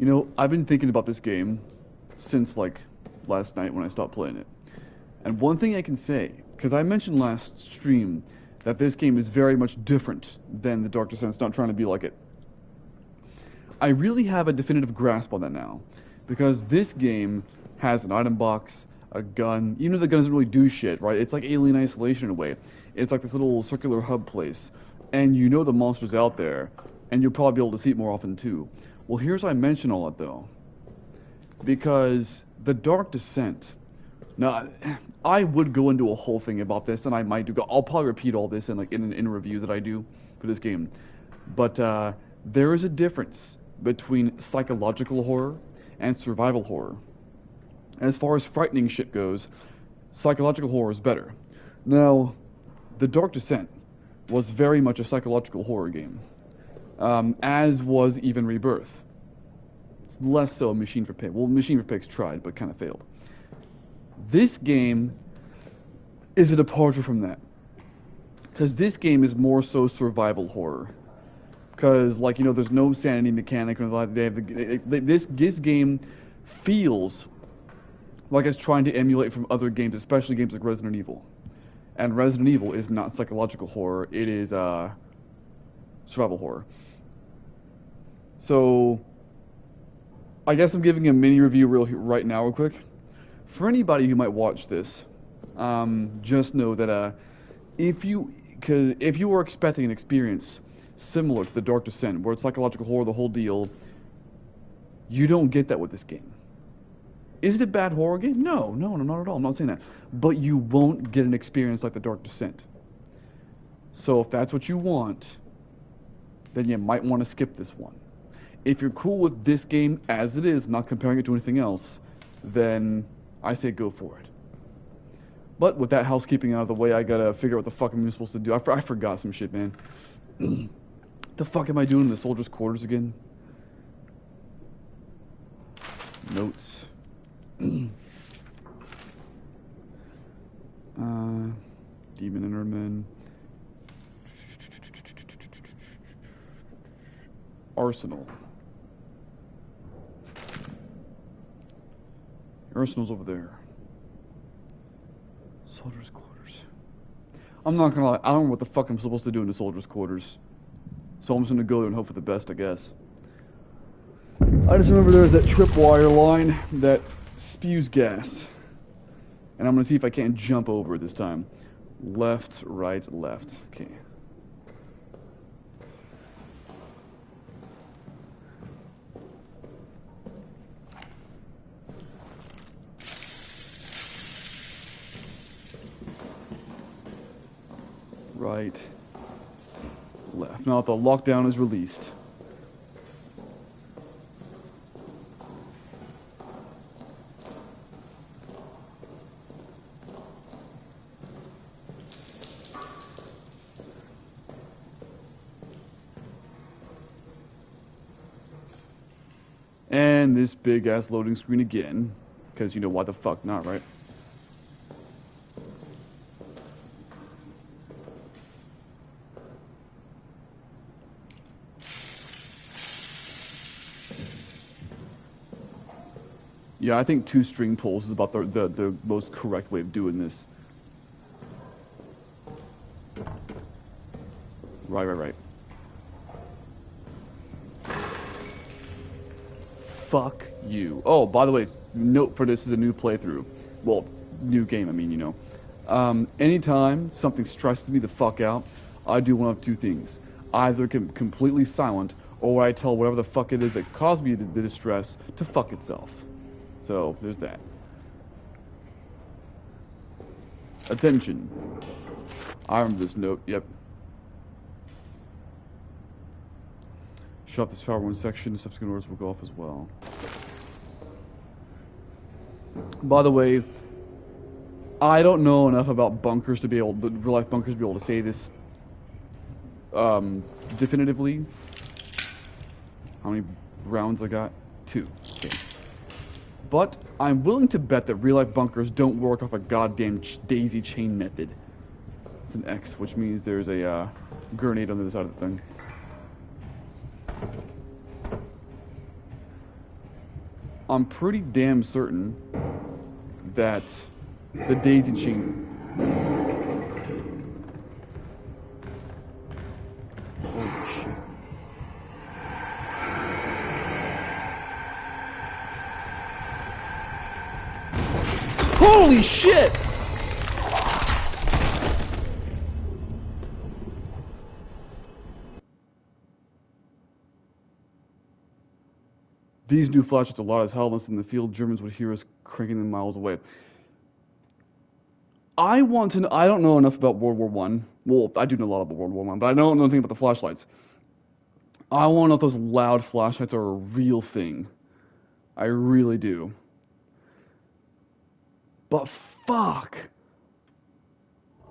You know, I've been thinking about this game since, like, last night when I stopped playing it. And one thing I can say, because I mentioned last stream that this game is very much different than the Dark Descent. It's not trying to be like it. I really have a definitive grasp on that now. Because this game has an item box, a gun, even if the gun doesn't really do shit, right? It's like Alien Isolation in a way. It's like this little circular hub place. And you know the monster's out there, and you'll probably be able to see it more often too. Well, here's why I mention all that though. Because the Dark Descent. Now, I would go into a whole thing about this, and I might do. I'll probably repeat all this in a review that I do for this game. But there is a difference between psychological horror and survival horror. As far as frightening shit goes, psychological horror is better. Now, The Dark Descent was very much a psychological horror game, as was even Rebirth. It's less so Machine for Pigs. Well, Machine for Pigs tried, but kind of failed. This game is a departure from that, because this game is more so survival horror. Because, like, you know, there's no sanity mechanic, or like this game feels like it's trying to emulate from other games, especially games like Resident Evil. And Resident Evil is not psychological horror; it is survival horror. So, I guess I'm giving a mini review right now, real quick. For anybody who might watch this, just know that if you were expecting an experience similar to The Dark Descent, where it's psychological horror, the whole deal, you don't get that with this game. Is it a bad horror game? No, not at all. I'm not saying that. But you won't get an experience like The Dark Descent. So if that's what you want, then you might want to skip this one. If you're cool with this game as it is, not comparing it to anything else, then I say go for it. But with that housekeeping out of the way, I gotta figure out what the fuck I'm supposed to do. I forgot some shit, man. The fuck am I doing in the soldiers' quarters again? Notes. Demon Enderman. Arsenal. Arsenal's over there. Soldiers' quarters. I'm not gonna lie, I don't know what the fuck I'm supposed to do in the soldiers' quarters. So I'm just gonna go there and hope for the best, I guess. I just remember there's that tripwire line that spews gas. And I'm gonna see if I can't jump over it this time. Left, right, left. Okay. Right, left. Now the lockdown is released. And this big ass loading screen again, because you know why the fuck not, right? Yeah, I think 2 string pulls is about the most correct way of doing this. Right. Fuck you. Oh, by the way, note for this is a new playthrough. Well, new game, I mean, you know. Anytime something stresses me the fuck out, I do one of 2 things. Either completely silent, or I tell whatever the fuck it is that caused me the distress to fuck itself. So, there's that. Attention. I remember this note, yep. Shut off this power 1 section, subsequent orders will go off as well. By the way, I don't know enough about bunkers to be able, real life bunkers to be able to say this definitively. How many rounds I got? 2. Okay. But I'm willing to bet that real life bunkers don't work off a goddamn daisy chain method. It's an X, which means there's a grenade on the other side of the thing. I'm pretty damn certain that the daisy chain... Holy shit. Holy shit! These new flashlights are loud as hell. Unless in the field, Germans would hear us cranking them miles away. I want to know, I don't know enough about World War One. Well, I do know a lot about World War One, but I don't know anything about the flashlights. I want to know if those loud flashlights are a real thing. I really do. But fuck.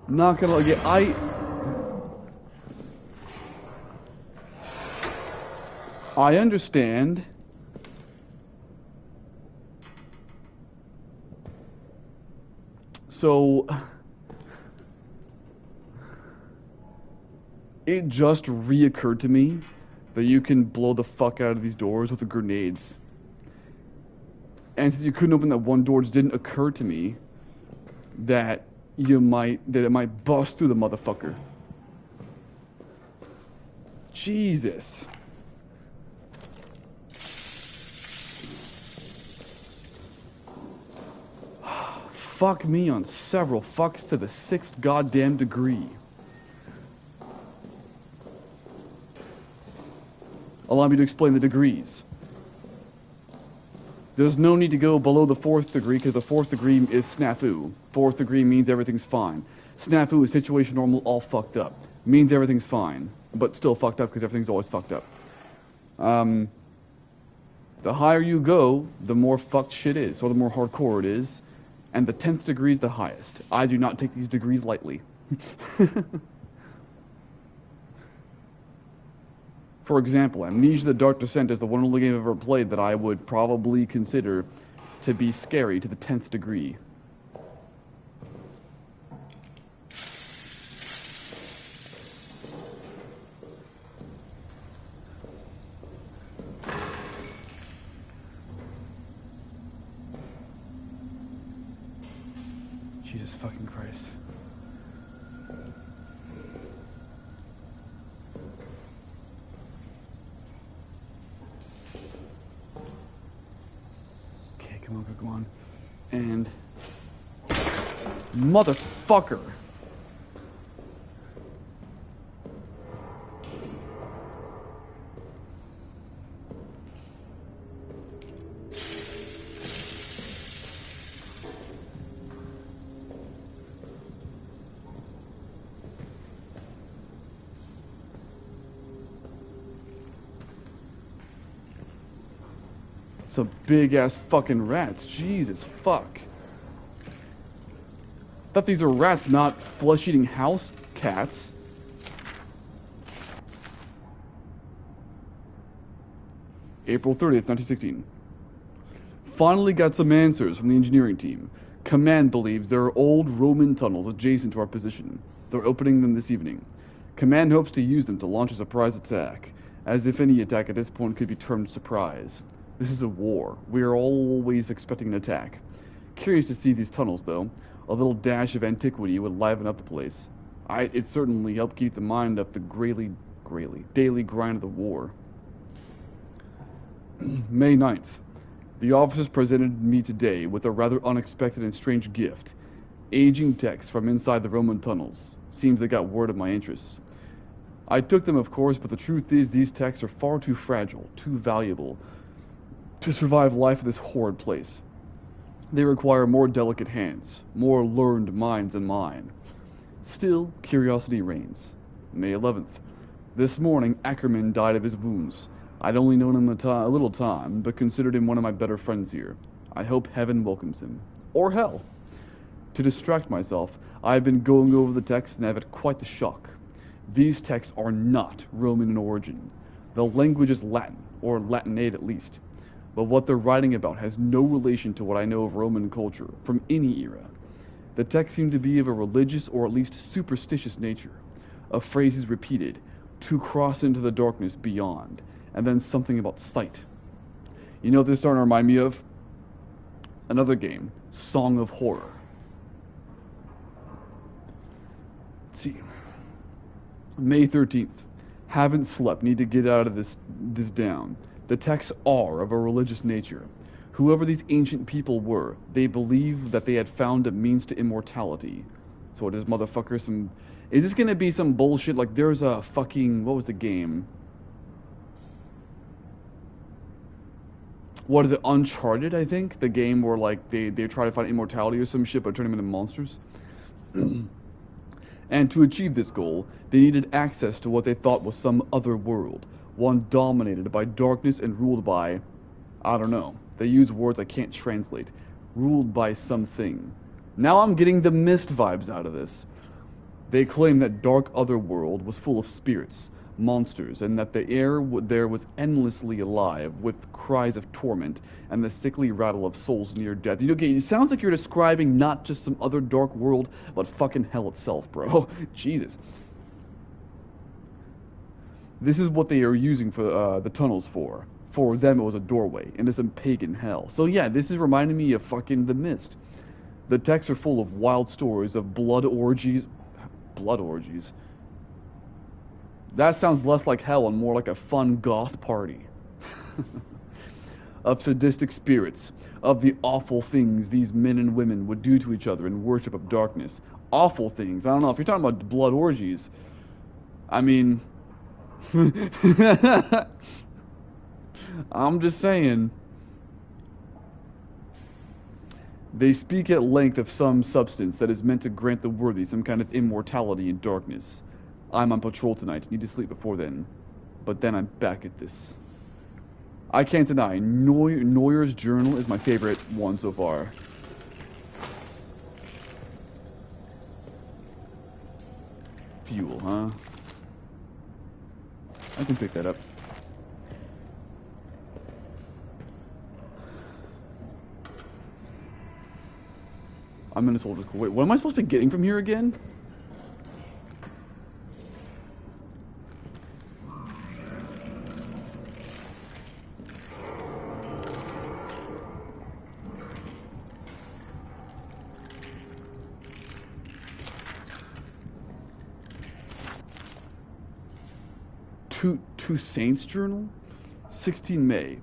Not gonna get I understand. So it just reoccurred to me that you can blow the fuck out of these doors with the grenades. And since you couldn't open that one door, it just didn't occur to me that it might bust through the motherfucker. Jesus. Fuck me on several fucks to the 6th goddamn degree. Allow me to explain the degrees. There's no need to go below the 4th degree because the 4th degree is snafu. 4th degree means everything's fine. Snafu is situation normal, all fucked up. Means everything's fine, but still fucked up because everything's always fucked up. The higher you go, the more fucked shit is, or the more hardcore it is. And the 10th degree is the highest. I do not take these degrees lightly. For example, Amnesia the Dark Descent is the one only game I've ever played that I would probably consider to be scary to the 10th degree. Jesus fucking Christ. Okay, come on. And... Motherfucker! Some big ass fucking rats. Jesus fuck. Thought these are rats, not flesh-eating house cats. April 30th, 1916. Finally got some answers from the engineering team. Command believes there are old Roman tunnels adjacent to our position. They're opening them this evening. Command hopes to use them to launch a surprise attack, as if any attack at this point could be termed surprise. This is a war. We are always expecting an attack. Curious to see these tunnels, though. A little dash of antiquity would liven up the place. It certainly helped keep the mind up the daily grind of the war. May 9th. The officers presented me today with a rather unexpected and strange gift. Aging texts from inside the Roman tunnels. Seems they got word of my interests. I took them, of course, but the truth is these texts are far too fragile, too valuable, to survive life in this horrid place. They require more delicate hands, more learned minds than mine. Still, curiosity reigns. May 11th. This morning, Ackerman died of his wounds. I'd only known him a little time, but considered him one of my better friends here. I hope heaven welcomes him. Or hell. To distract myself, I've been going over the texts and have had quite the shock. These texts are not Roman in origin. The language is Latin, or Latinate at least. But what they're writing about has no relation to what I know of Roman culture from any era. The texts seem to be of a religious or at least superstitious nature. A phrase is repeated, to cross into the darkness beyond, and then something about sight. You know what this starting to remind me of? Another game, Song of Horror. Let's see. May 13th. Haven't slept. Need to get out of this down. The texts are of a religious nature. Whoever these ancient people were, they believed that they had found a means to immortality. So it is, motherfucker, some... Is this gonna be some bullshit? Like, there's a fucking... What was the game? What is it? Uncharted, I think? The game where, like, they try to find immortality or some shit, but turn them into monsters. And to achieve this goal, they needed access to what they thought was some other world. One dominated by darkness and ruled by... I don't know. They use words I can't translate. Ruled by something. Now I'm getting the Mist vibes out of this. They claim that dark otherworld was full of spirits, monsters, and that the air there was endlessly alive with cries of torment and the sickly rattle of souls near death. You know, it sounds like you're describing not just some other dark world, but fucking hell itself, bro. Jesus. This is what they are using for the tunnels for. For them, it was a doorway into some pagan hell. So yeah, this is reminding me of fucking The Mist. The texts are full of wild stories of blood orgies. Blood orgies? That sounds less like hell and more like a fun goth party. Of sadistic spirits, of the awful things these men and women would do to each other in worship of darkness. Awful things. I don't know, if you're talking about blood orgies, I mean... I'm just saying. They speak at length of some substance that is meant to grant the worthy some kind of immortality in darkness. I'm on patrol tonight. Need to sleep before then. But then I'm back at this. I can't deny, Neuer's journal is my favorite one so far. Fuel, huh? I can pick that up. I'm in a soldier's core. Wait, what am I supposed to be getting from here again? Two Saints journal? 16 May.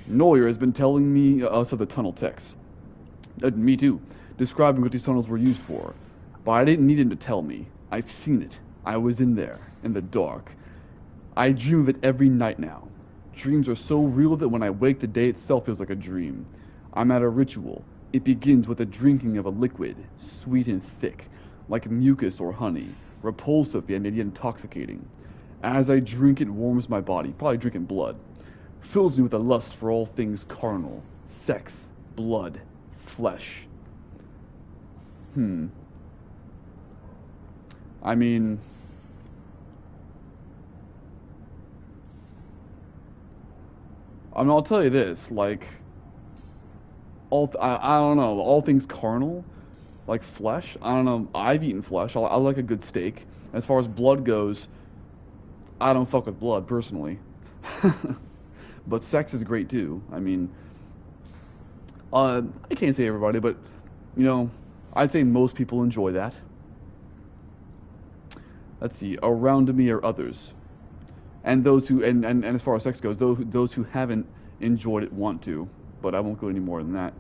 Neuer has been telling me us of the tunnel texts. Me too. Describing what these tunnels were used for. But I didn't need him to tell me. I've seen it. I was in there, in the dark. I dream of it every night now. Dreams are so real that when I wake, the day itself feels like a dream. I'm at a ritual. It begins with the drinking of a liquid, sweet and thick, like mucus or honey, repulsive yet intoxicating. As I drink, it warms my body, probably drinking blood. Fills me with a lust for all things carnal, sex, blood, flesh. I mean... I'll tell you this, like... I don't know, all things carnal, like flesh, I don't know, I've eaten flesh, I like a good steak. As far as blood goes, I don't fuck with blood, personally. But sex is great, too. I mean... I can't say everybody, but, you know... I'd say most people enjoy that. Let's see. Around me are others. And those who, and as far as sex goes, those who haven't enjoyed it want to. But I won't go any more than that.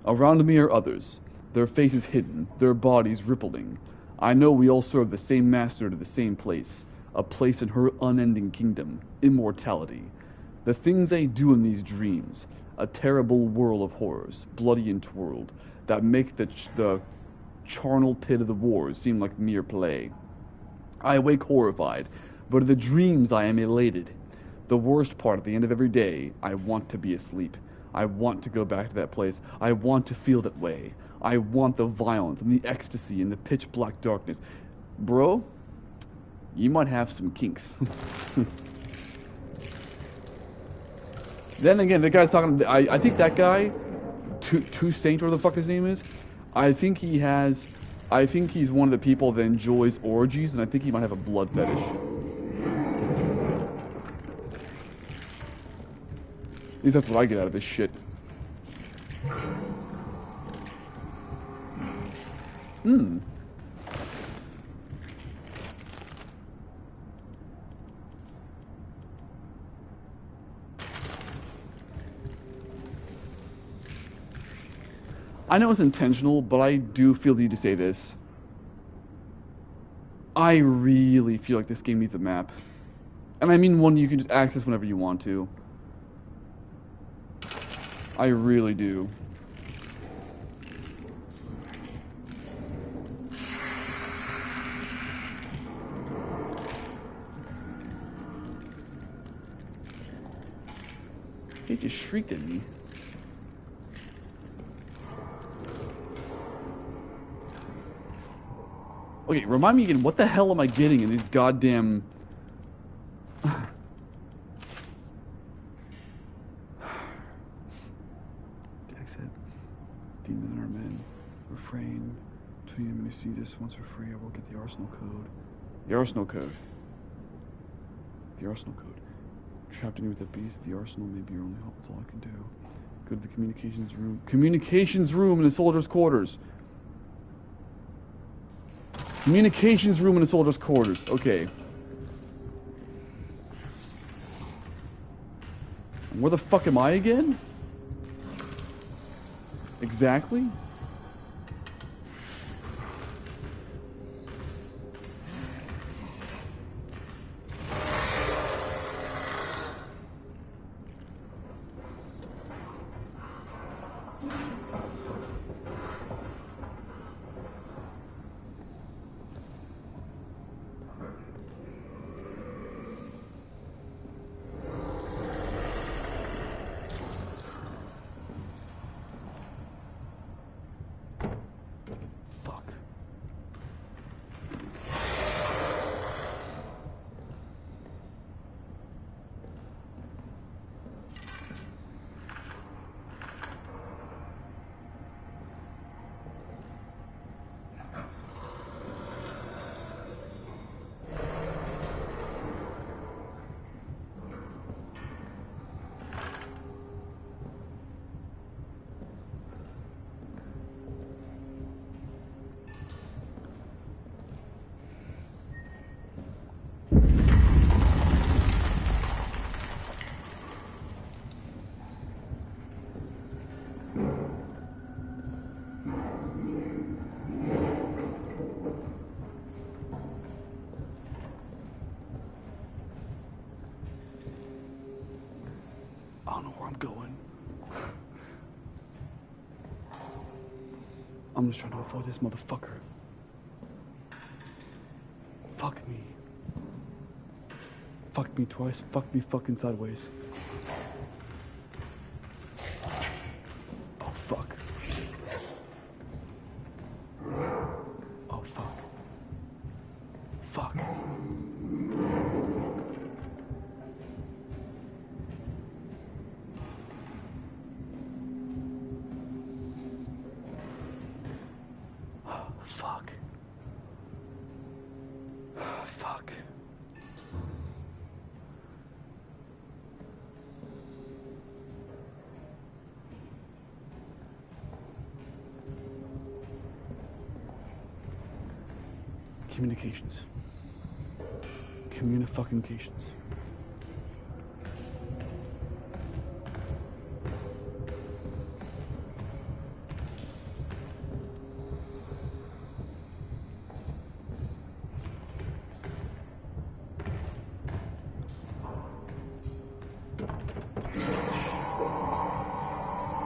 Around me are others. Their faces hidden. Their bodies rippling. I know we all serve the same master to the same place. A place in her unending kingdom. Immortality. The things they do in these dreams. A terrible whirl of horrors. Bloody and twirled. That make the charnel pit of the wars seem like mere play. I awake horrified, but in the dreams I am elated. The worst part at the end of every day, I want to be asleep. I want to go back to that place. I want to feel that way. I want the violence and the ecstasy and the pitch black darkness. Bro, you might have some kinks. Then again, the guy's talking, I think that guy... Two Saint, whatever the fuck his name is, I think he's one of the people that enjoys orgies, and I think he might have a blood fetish. At least that's what I get out of this shit. Hmm. I know it's intentional, but I do feel the need to say this. I really feel like this game needs a map. And I mean one you can just access whenever you want to. I really do. He just shrieked at me. Okay, remind me again, what the hell am I getting in these goddamn... Dex said, demon and our men, refrain. Until you see this once for free, I will get the arsenal code. The arsenal code. The arsenal code. Trapped in with the beast, the arsenal may be your only help. That's all I can do. Go to the communications room. Communications room in the soldiers' quarters. Communications room in the soldiers' quarters. Okay. Where the fuck am I again? Exactly? I don't know where I'm going. I'm just trying to avoid this motherfucker. Fuck me. Fuck me twice. Fuck me fucking sideways. Oh, fuck. Oh, fuck. Fuck. Fuck. Fuck. Communications. Communications.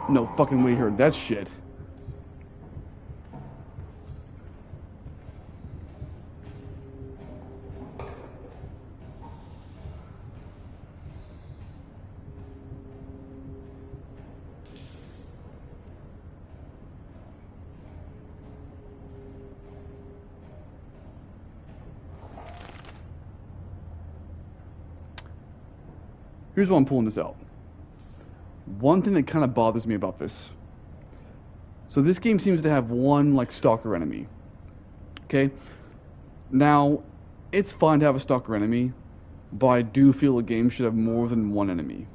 No fucking way you heard that shit. Here's why I'm pulling this out. One thing that kind of bothers me about this. So this game seems to have one, like, stalker enemy. Okay? Now, it's fine to have a stalker enemy, but I do feel a game should have more than one enemy.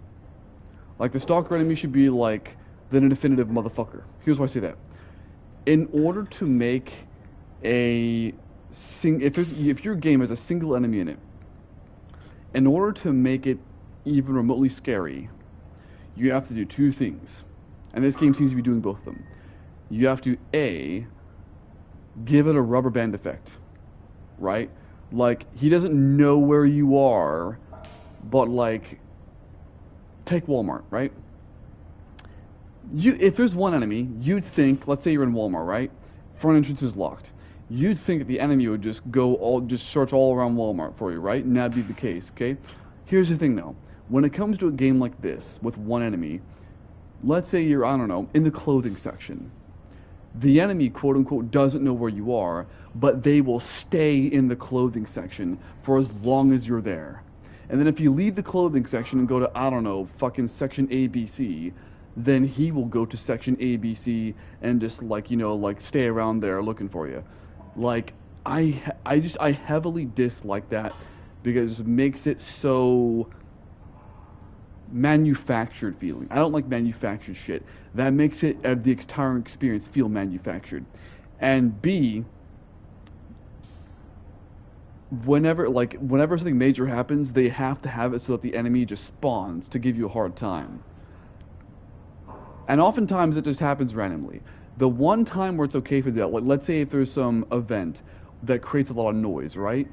Like, the stalker enemy should be, like, the definitive motherfucker. Here's why I say that. In order to make if your game has a single enemy in it, in order to make it even remotely scary, you have to do two things. And this game seems to be doing both of them. You have to A, give it a rubber band effect, right? Like, he doesn't know where you are, but like, take Walmart, right? If there's one enemy, you'd think, let's say you're in Walmart, right? Front entrance is locked. You'd think that the enemy would just search all around Walmart for you, right? And that'd be the case, okay? Here's the thing though. When it comes to a game like this, with one enemy, let's say you're, I don't know, in the clothing section. The enemy, quote unquote, doesn't know where you are, but they will stay in the clothing section for as long as you're there. And then if you leave the clothing section and go to, I don't know, fucking section ABC, then he will go to section ABC and just like, you know, like stay around there looking for you. Like, I heavily dislike that because it makes it so manufactured feeling. I don't like manufactured shit. That makes it the entire experience feel manufactured. And B, whenever something major happens, they have to have it so that the enemy just spawns to give you a hard time. And oftentimes it just happens randomly. The one time where it's okay for that, like let's say if there's some event that creates a lot of noise, right?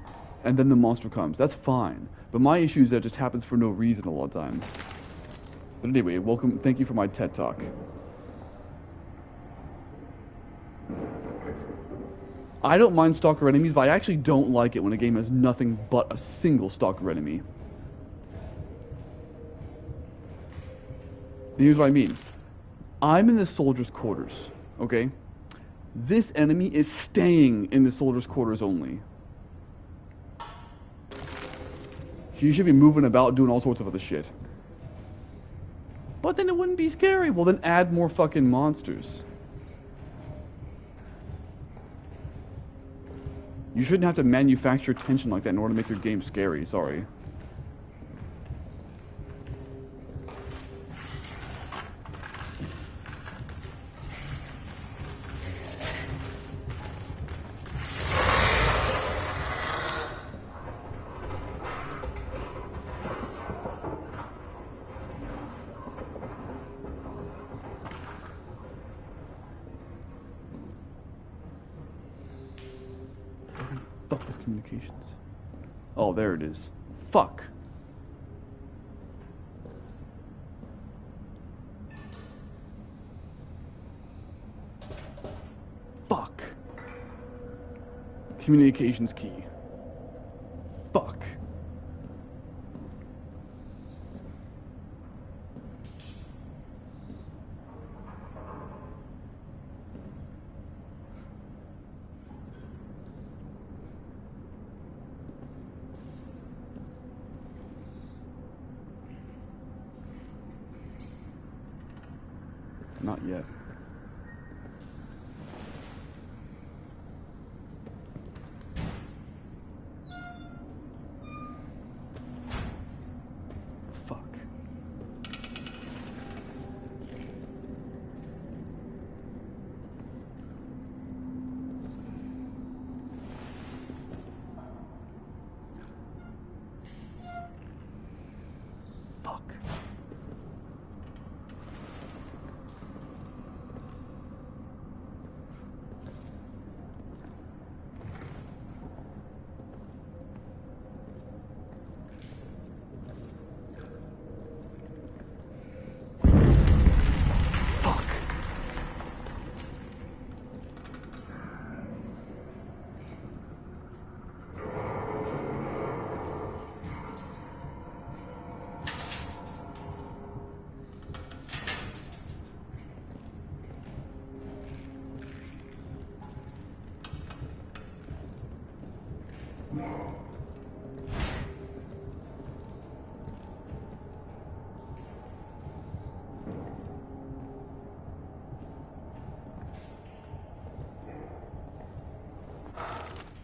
And then the monster comes, that's fine. But my issue is that it just happens for no reason a lot of time. But anyway, welcome, thank you for my TED Talk. I don't mind stalker enemies, but I actually don't like it when a game has nothing but a single stalker enemy. And here's what I mean. I'm in the soldier's quarters, okay? This enemy is staying in the soldier's quarters only. He should be moving about doing all sorts of other shit. But then it wouldn't be scary. Well, then add more fucking monsters. You shouldn't have to manufacture tension like that in order to make your game scary, sorry. Fuck this communications. Oh, there it is. Fuck. Fuck. Communications key. Fuck. Not yet. Fuck. Fuck.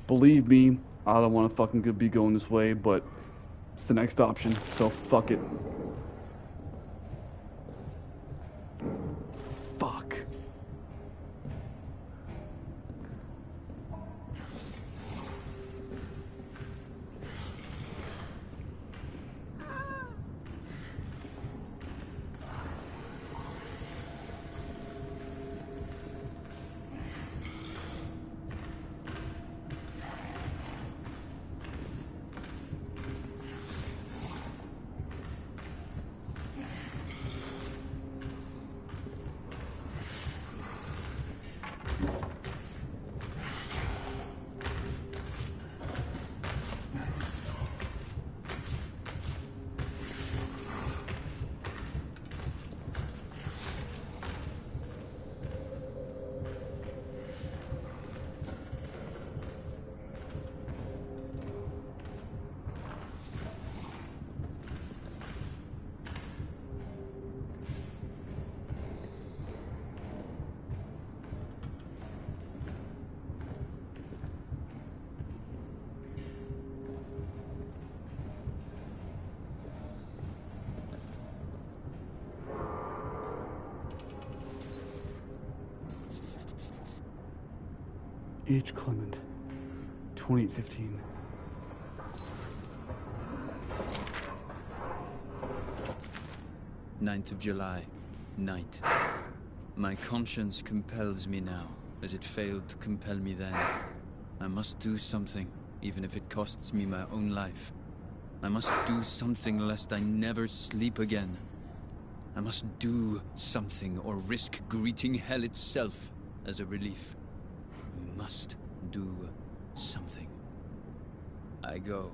Believe me, I don't want to fucking be going this way, but it's the next option, so fuck it. Fuck. H. Clement, 2815. Ninth of July, night. My conscience compels me now, as it failed to compel me then. I must do something, even if it costs me my own life. I must do something lest I never sleep again. I must do something or risk greeting hell itself as a relief. I must do something. I go.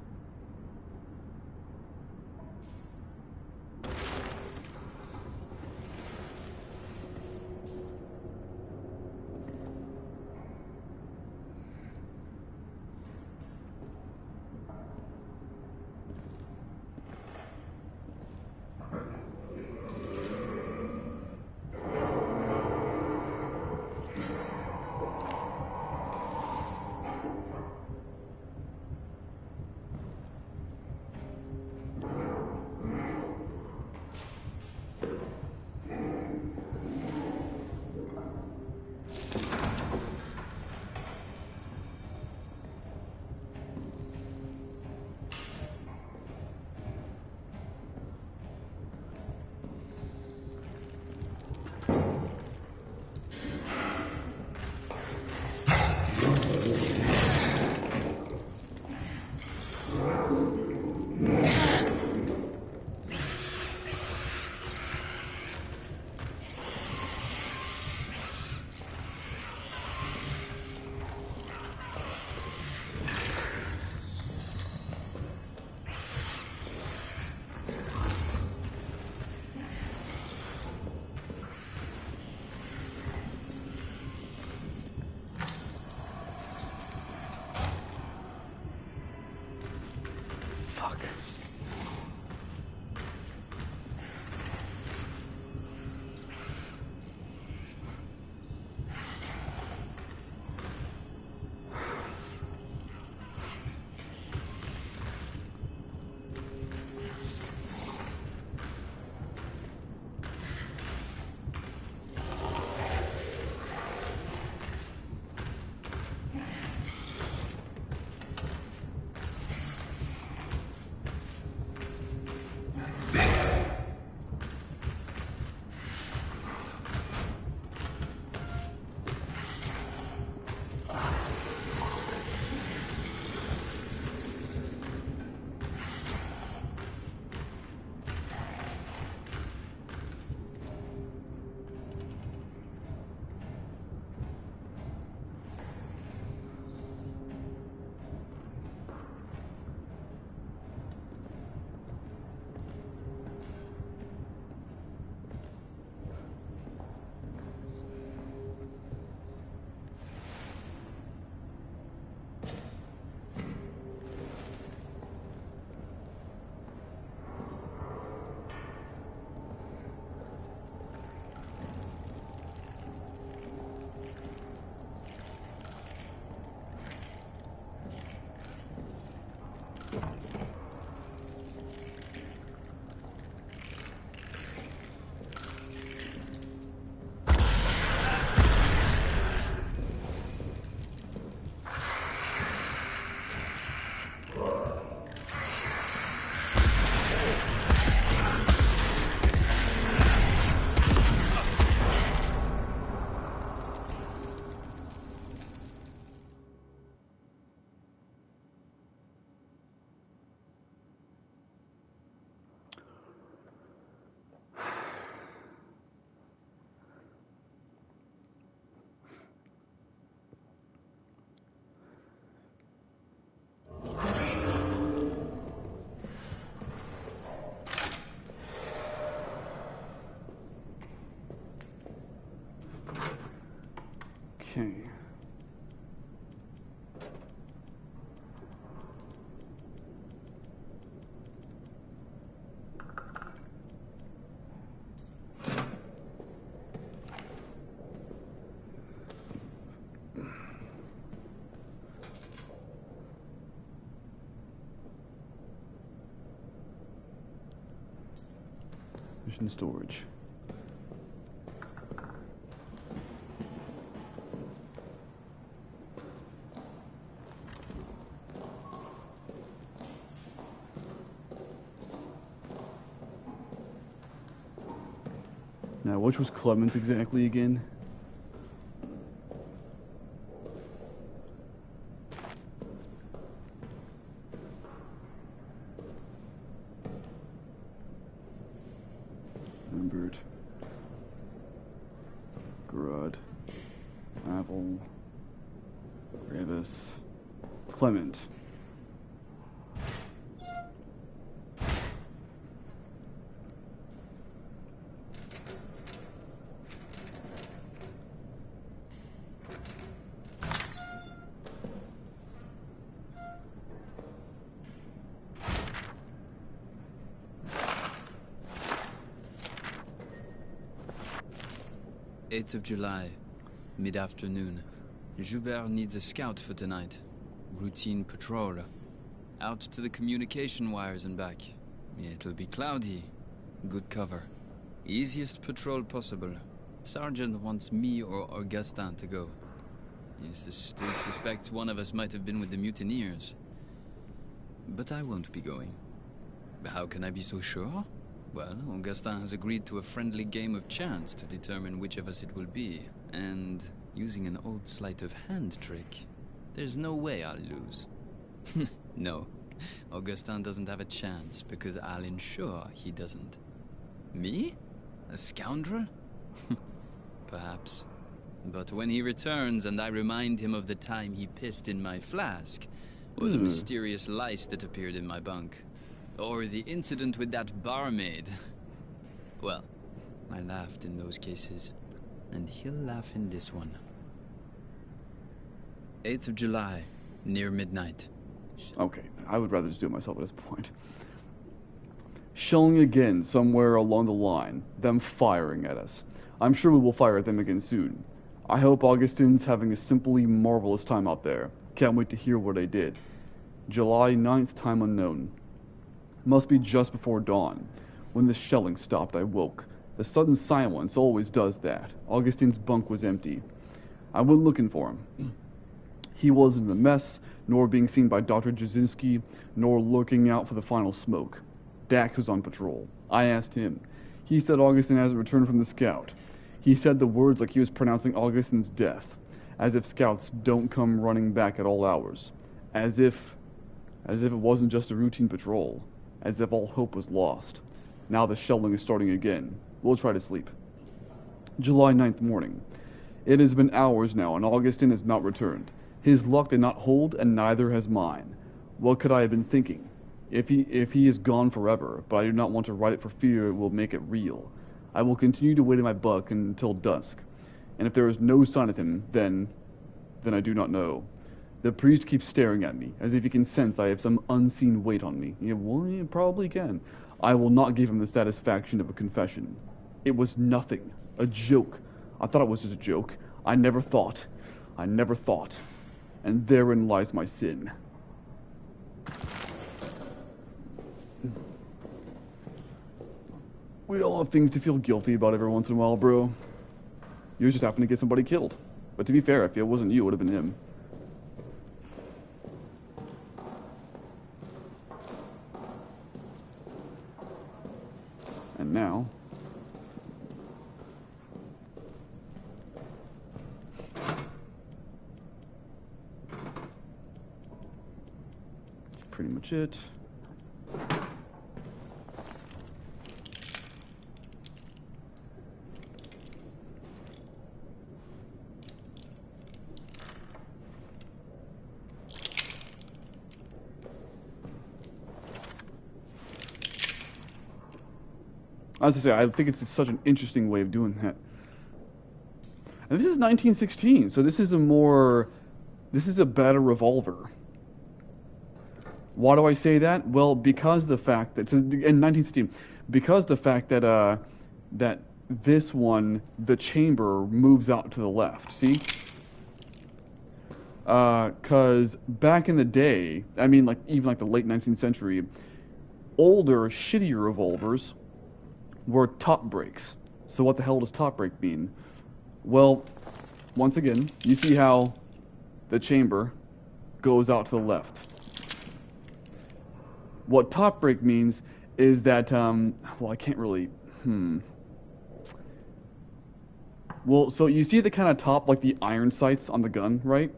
Okay. Mission storage. Now, which was Clemens exactly again? Lambert. Grud. Apple. Ravis. Clement. July, mid-afternoon. Joubert needs a scout for tonight. Routine patrol. Out to the communication wires and back. It'll be cloudy. Good cover. Easiest patrol possible. Sergeant wants me or Augustin to go. He still suspects one of us might have been with the mutineers. But I won't be going. How can I be so sure? Well, Augustin has agreed to a friendly game of chance to determine which of us it will be. And using an old sleight of hand trick, there's no way I'll lose. No, Augustin doesn't have a chance because I'll ensure he doesn't. Me? A scoundrel? Perhaps. But when he returns and I remind him of the time he pissed in my flask, or the mysterious lice that appeared in my bunk, or the incident with that barmaid, well, I laughed in those cases, and he'll laugh in this one. 8th of July, near midnight. Okay, I would rather just do it myself at this point. Shelling again somewhere along the line, them firing at us. I'm sure we will fire at them again soon. I hope Augustin's having a simply marvelous time out there. Can't wait to hear what they did. July 9th, time unknown. Must be just before dawn. When the shelling stopped, I woke. The sudden silence always does that. Augustin's bunk was empty. I went looking for him. He wasn't in the mess, nor being seen by Dr. Jasinski, nor looking out for the final smoke. Dax was on patrol. I asked him. He said Augustin hasn't returned from the scout. He said the words like he was pronouncing Augustin's death, as if scouts don't come running back at all hours, as if it wasn't just a routine patrol, as if all hope was lost. Now the shelling is starting again. We'll try to sleep. July 9th morning. It has been hours now, and Augustin has not returned. His luck did not hold, and neither has mine. What could I have been thinking? If he is gone forever, but I do not want to write it for fear it will make it real. I will continue to wait in my bunk until dusk, and if there is no sign of him, then I do not know. The priest keeps staring at me, as if he can sense I have some unseen weight on me. Yeah, well, he probably can. I will not give him the satisfaction of a confession. It was nothing. A joke. I thought it was just a joke. I never thought. And therein lies my sin. We all have things to feel guilty about every once in a while, bro. You just happened to get somebody killed. But to be fair, if it wasn't you, it would have been him. And now... that's pretty much it. As I say, I think it's such an interesting way of doing that. And this is 1916, so this is a better revolver. Why do I say that? Well, because the fact that, in 1916, because the fact that, that this one, the chamber moves out to the left, see? Because back in the day, I mean, like, even like the late 19th century, older, shittier revolvers were top breaks. So what the hell does top break mean? Well, once again, you see how the chamber goes out to the left. What top break means is that, well, I can't really, Well, so you see the kind of top, like the iron sights on the gun, right?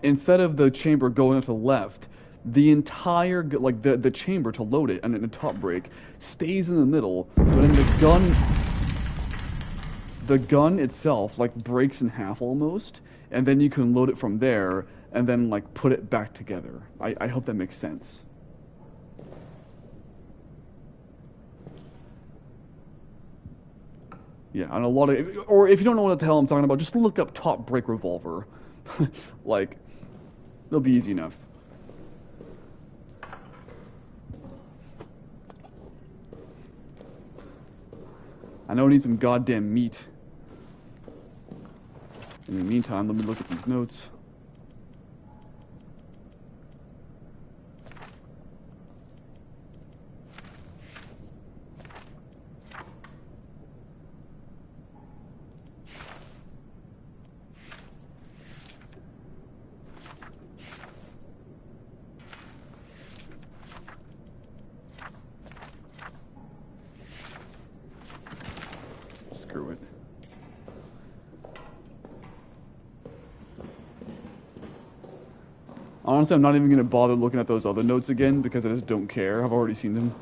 Instead of the chamber going to the left, the entire, like the chamber to load it and then the top break stays in the middle. So then the gun itself like breaks in half almost, and then you can load it from there and then like put it back together. I hope that makes sense. Yeah, and a lot of, or if you don't know what the hell I'm talking about, just look up top break revolver. Like, it'll be easy enough. I know I need some goddamn meat. In the meantime, let me look at these notes. Screw it. Honestly, I'm not even going to bother looking at those other notes again because I just don't care. I've already seen them.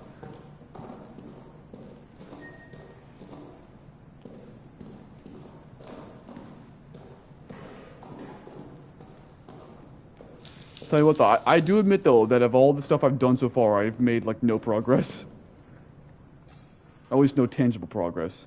Tell you what though, I do admit though that of all the stuff I've done so far, I've made like no progress. At least no tangible progress.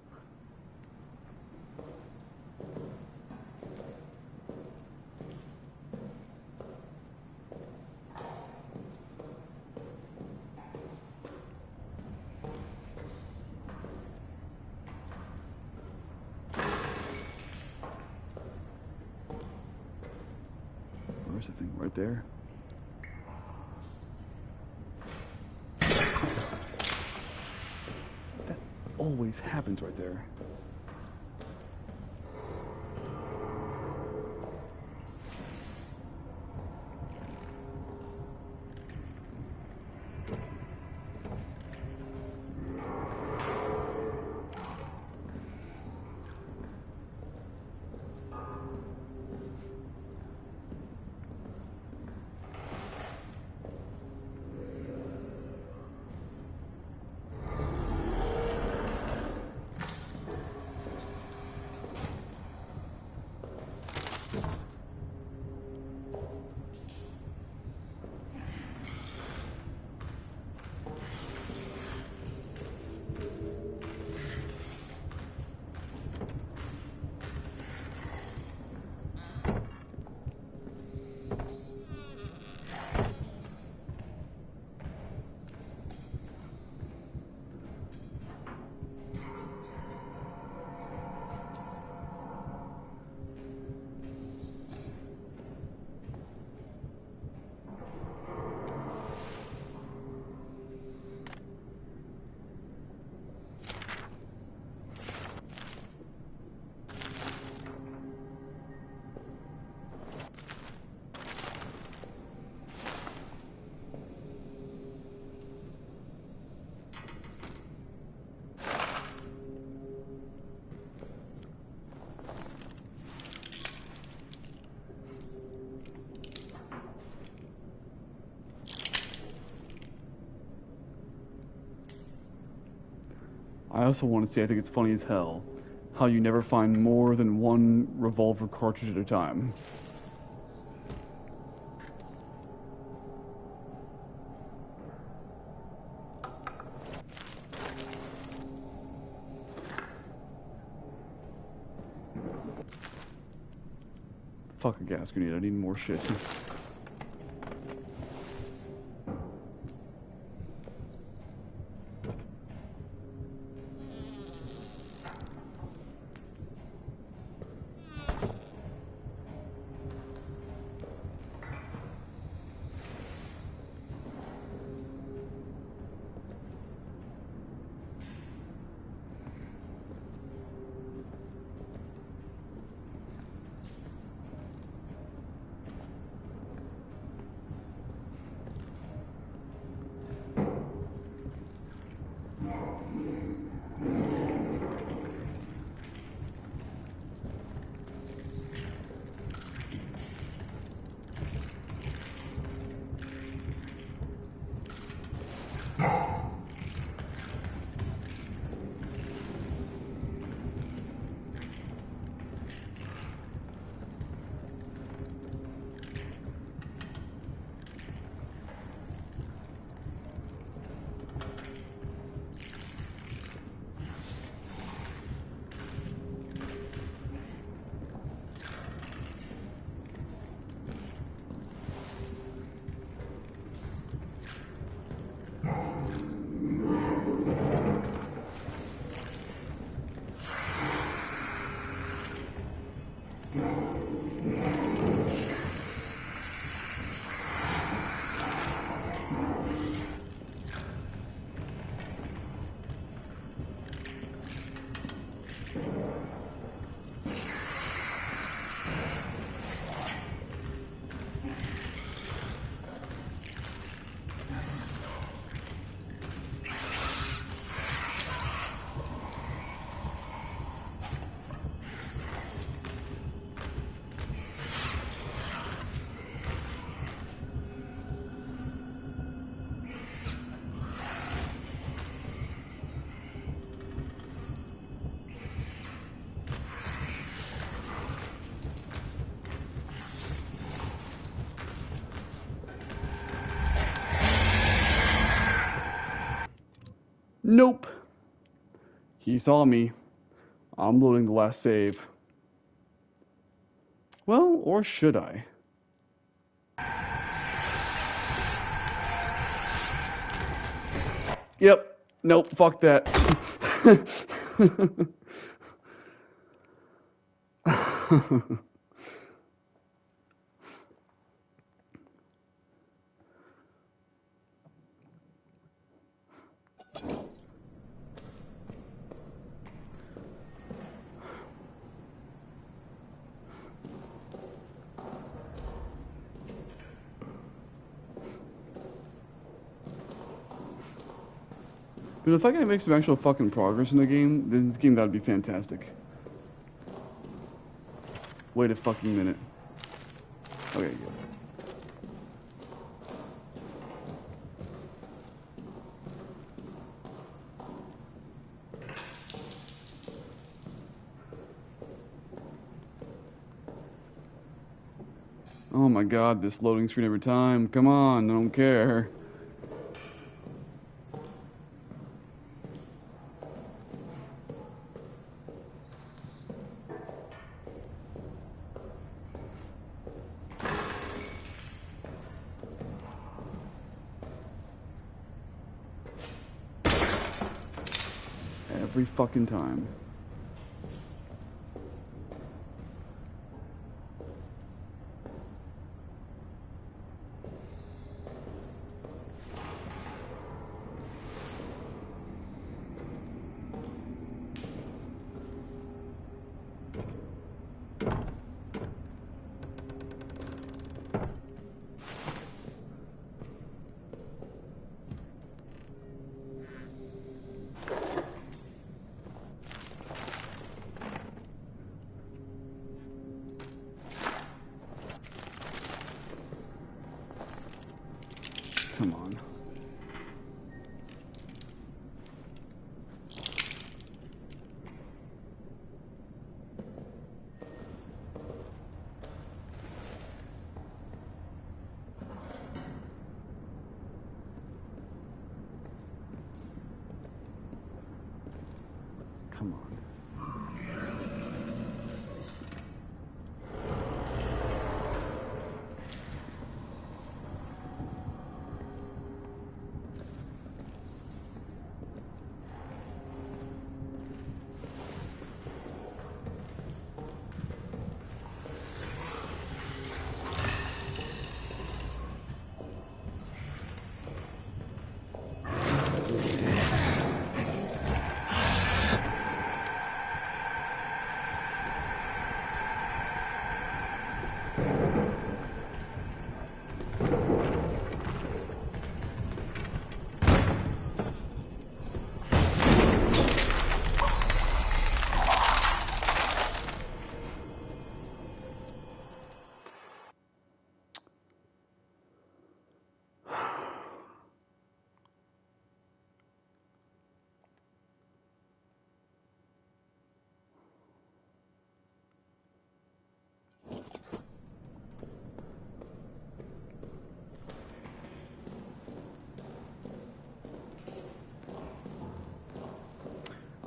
Where's the thing? Right there. That always happens right there. I also want to say I think it's funny as hell how you never find more than one revolver cartridge at a time. Fuck a gas grenade, I need more shit. Nope. He saw me. I'm loading the last save. Well, or should I? Yep. Nope. Fuck that. But if I can make some actual fucking progress in the game, then this game that'd be fantastic. Wait a fucking minute. Okay, good. Oh my god, this loading screen every time. Come on, I don't care. Every fucking time. Come on. Come on.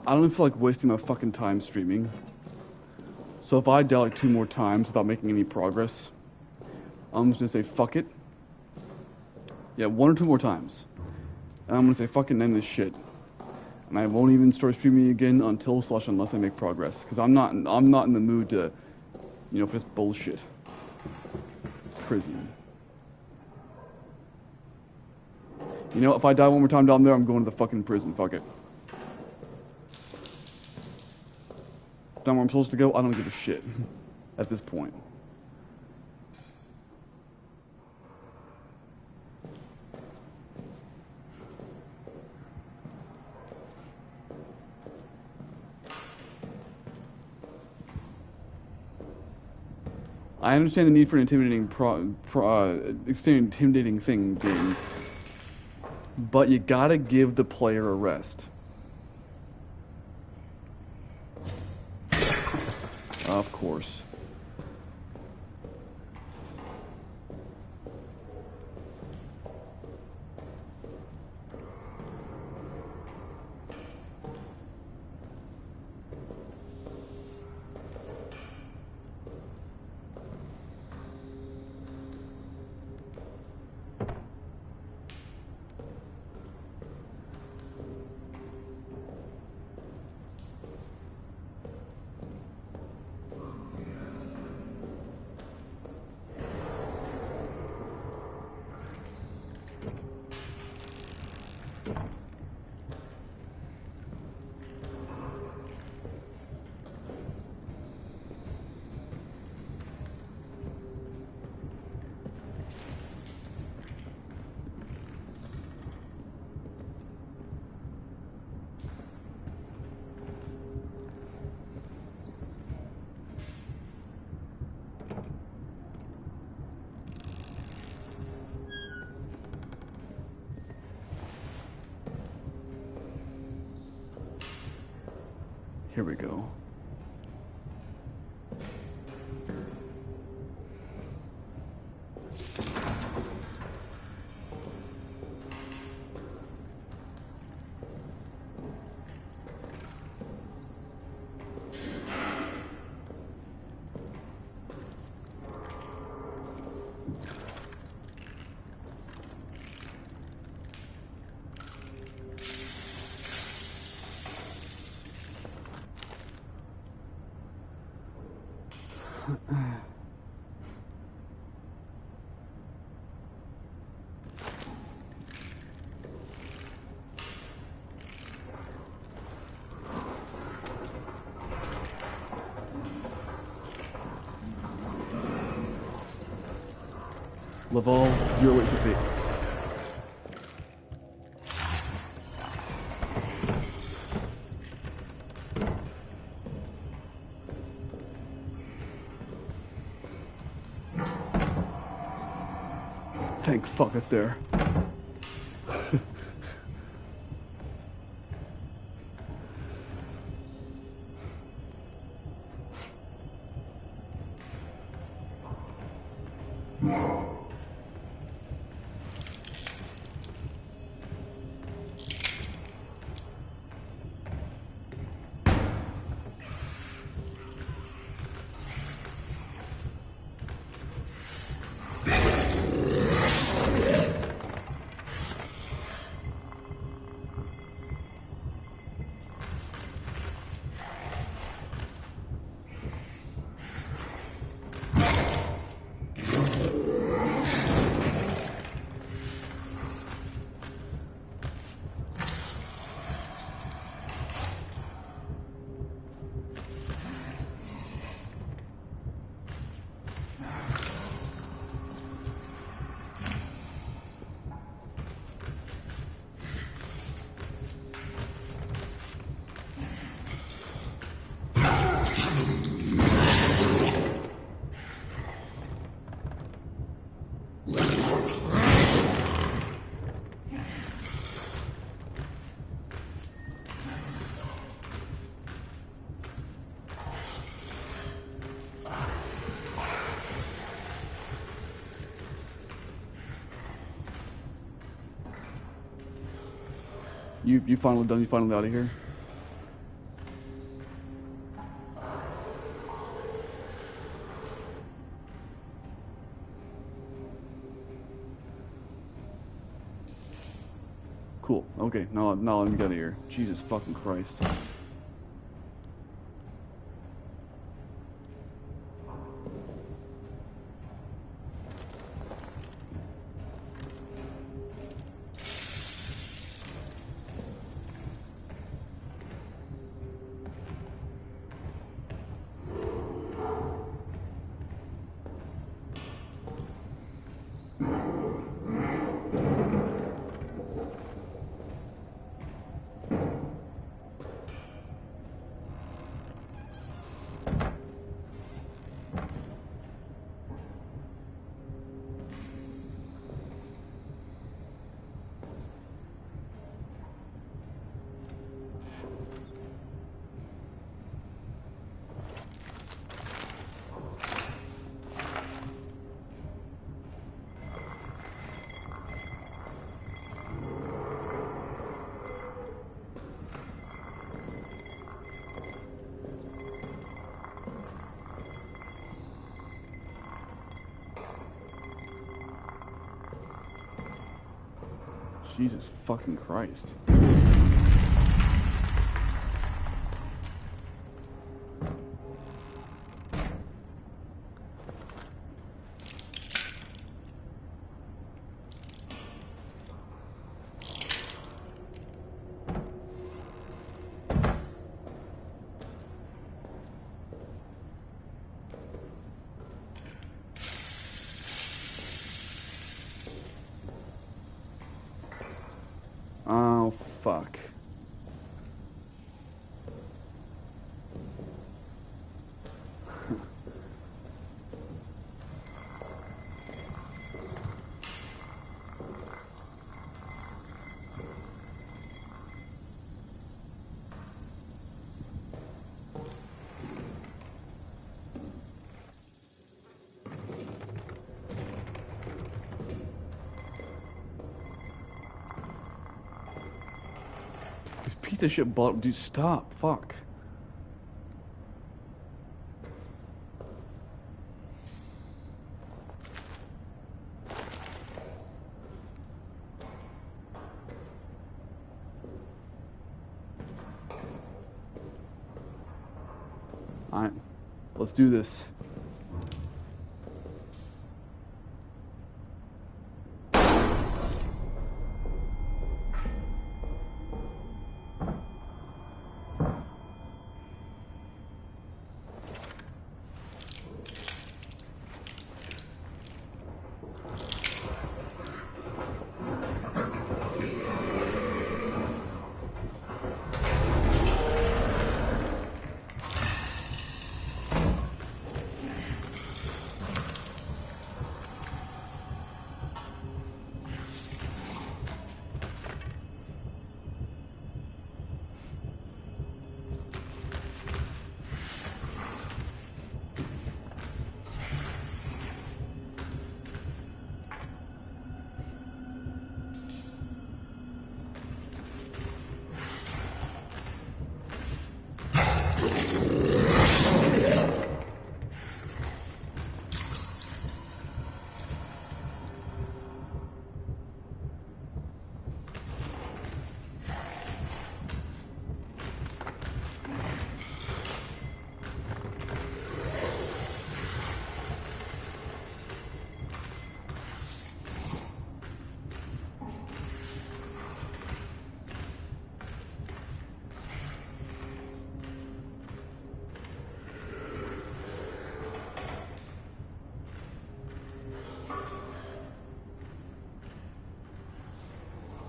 I don't feel like wasting my fucking time streaming. So if I die like 2 more times without making any progress, I'm just gonna say fuck it. Yeah, 1 or 2 more times. And I'm gonna say fucking end this shit. And I won't even start streaming again until/unless I make progress. Because I'm not in the mood to You know, for this bullshit. Prison. You know, if I die one more time down there, I'm going to the fucking prison. Fuck it. Down where I'm supposed to go, I don't give a shit. At this point. I understand the need for an intimidating intimidating thing game, but you gotta give the player a rest. Of course. Here we go. Laval, 0868. Thank fuck it's there. You finally done? You finally out of here? Cool. Okay, now let me get out of here. Jesus fucking Christ. Jesus fucking Christ. Oh, fuck. This piece of shit bottle, dude, stop. Fuck. Alright, let's do this.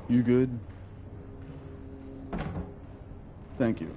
You good? Thank you.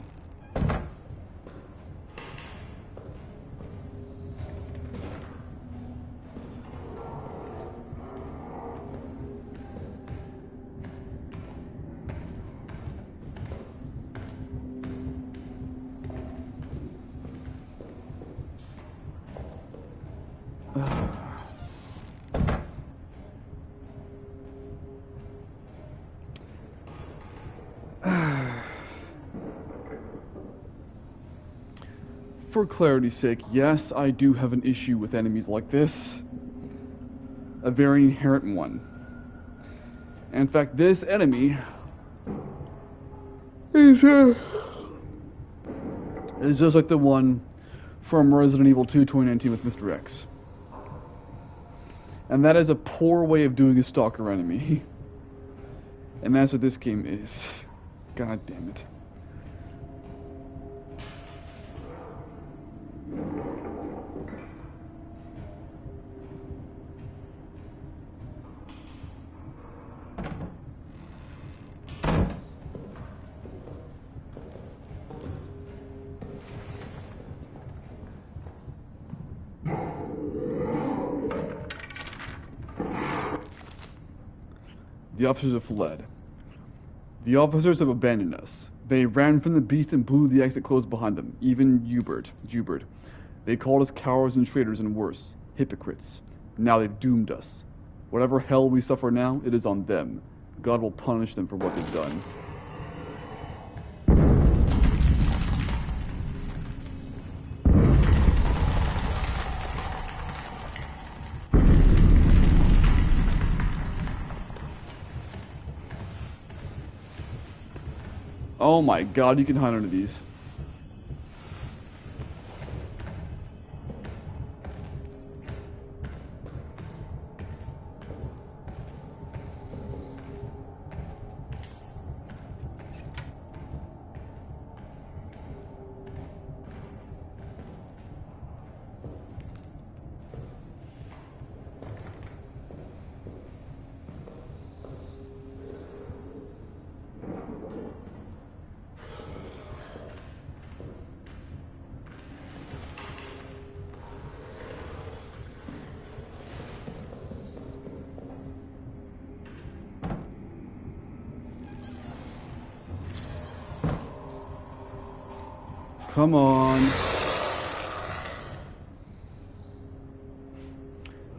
For clarity's sake, yes, I do have an issue with enemies like this. A very inherent one. In fact, this enemy is just like the one from Resident Evil 2 2019 with Mr. X. And that is a poor way of doing a stalker enemy. And that's what this game is. God damn it. The officers have fled. The officers have abandoned us. They ran from the beast and blew the exit closed behind them. Even Jubert. They called us cowards and traitors and worse, hypocrites. Now they've doomed us. Whatever hell we suffer now, it is on them. God will punish them for what they've done. Oh my god, you can hide under these. Come on.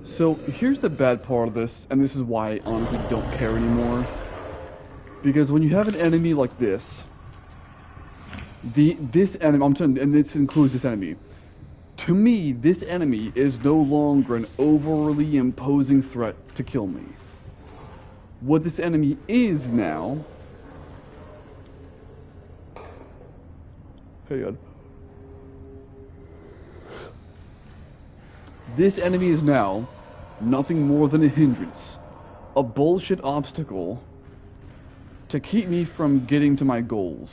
So here's the bad part of this, and this is why I honestly don't care anymore. Because when you have an enemy like this, this enemy, and this includes this enemy. To me, this enemy is no longer an overly imposing threat to kill me. What this enemy is now. Hang on. This enemy is now nothing more than a hindrance, a bullshit obstacle to keep me from getting to my goals.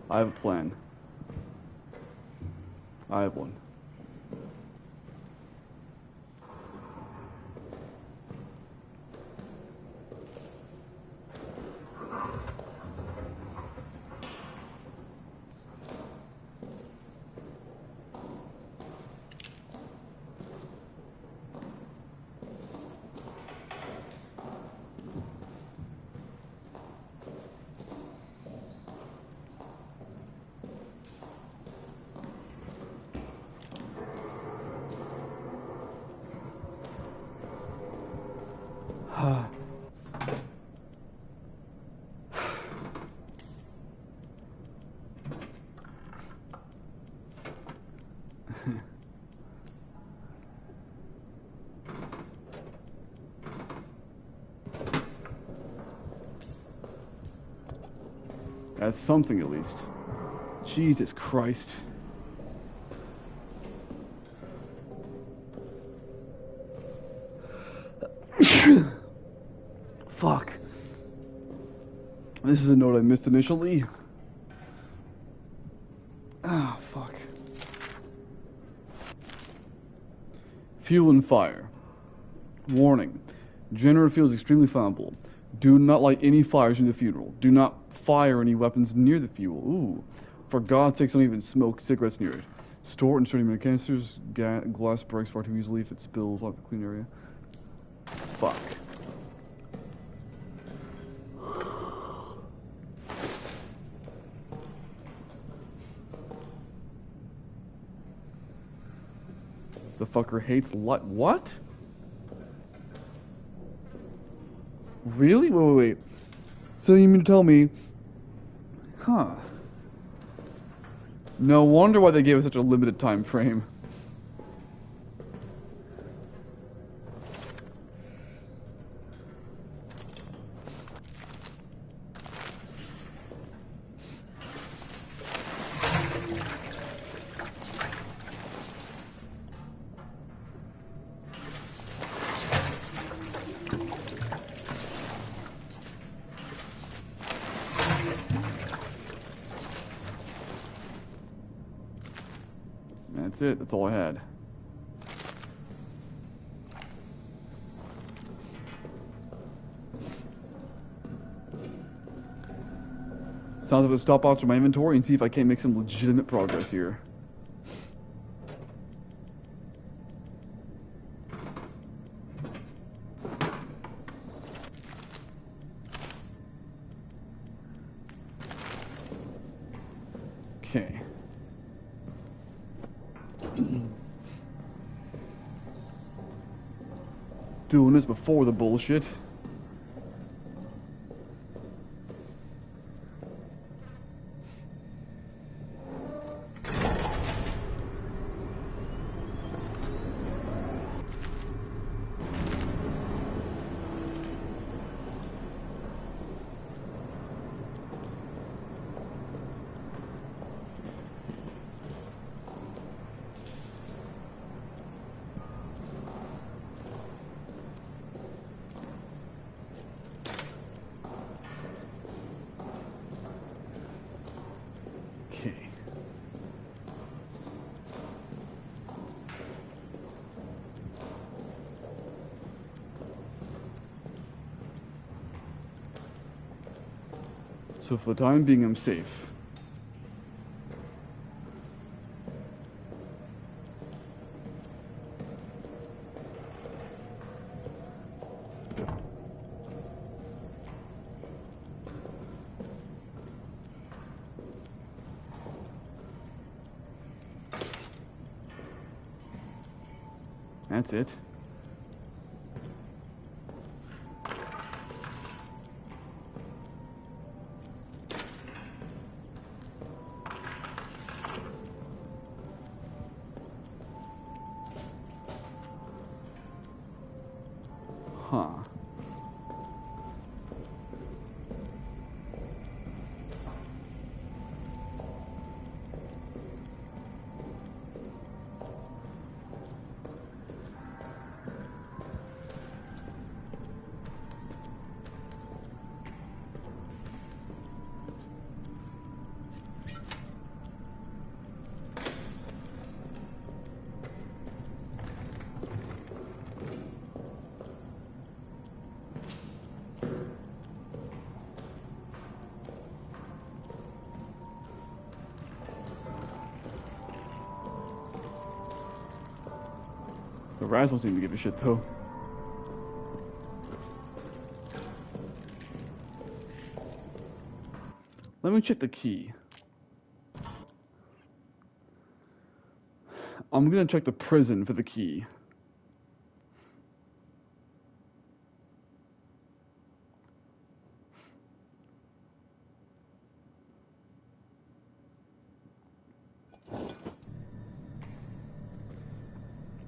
I have a plan. I have one. That's something at least. Jesus Christ. Fuck. This is a note I missed initially. Ah, fuck. Fuel and fire. Warning. Generator fuel is extremely flammable. Do not light any fires near the funeral. Do not fire any weapons near the fuel. Ooh. For God's sakes, don't even smoke cigarettes near it. Store and sturdy canisters. Glass breaks far too easily if it spills off the clean area. Fuck. The fucker hates light. What? Really? Wait. So you mean to tell me... Huh. No wonder why they gave us such a limited time frame. That's it. That's all I had. Sounds like a stopwatch in my inventory and see if I can't make some legitimate progress here. Okay. Doing this before the bullshit. Okay. So for the time being, I'm safe. That's it. Huh. The rats don't seem to give a shit, though. Let me check the key. I'm gonna check the prison for the key.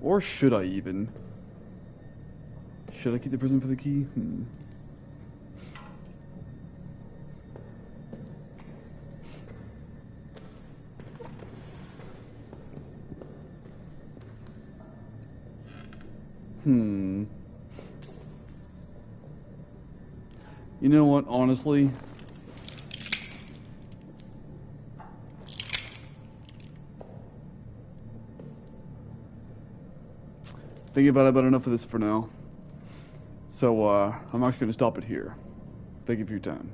Or should I even? Should I keep the prison for the key? Hmm. You know what, honestly? Thinking about enough of this for now. So, I'm actually going to stop it here. Thank you for your time.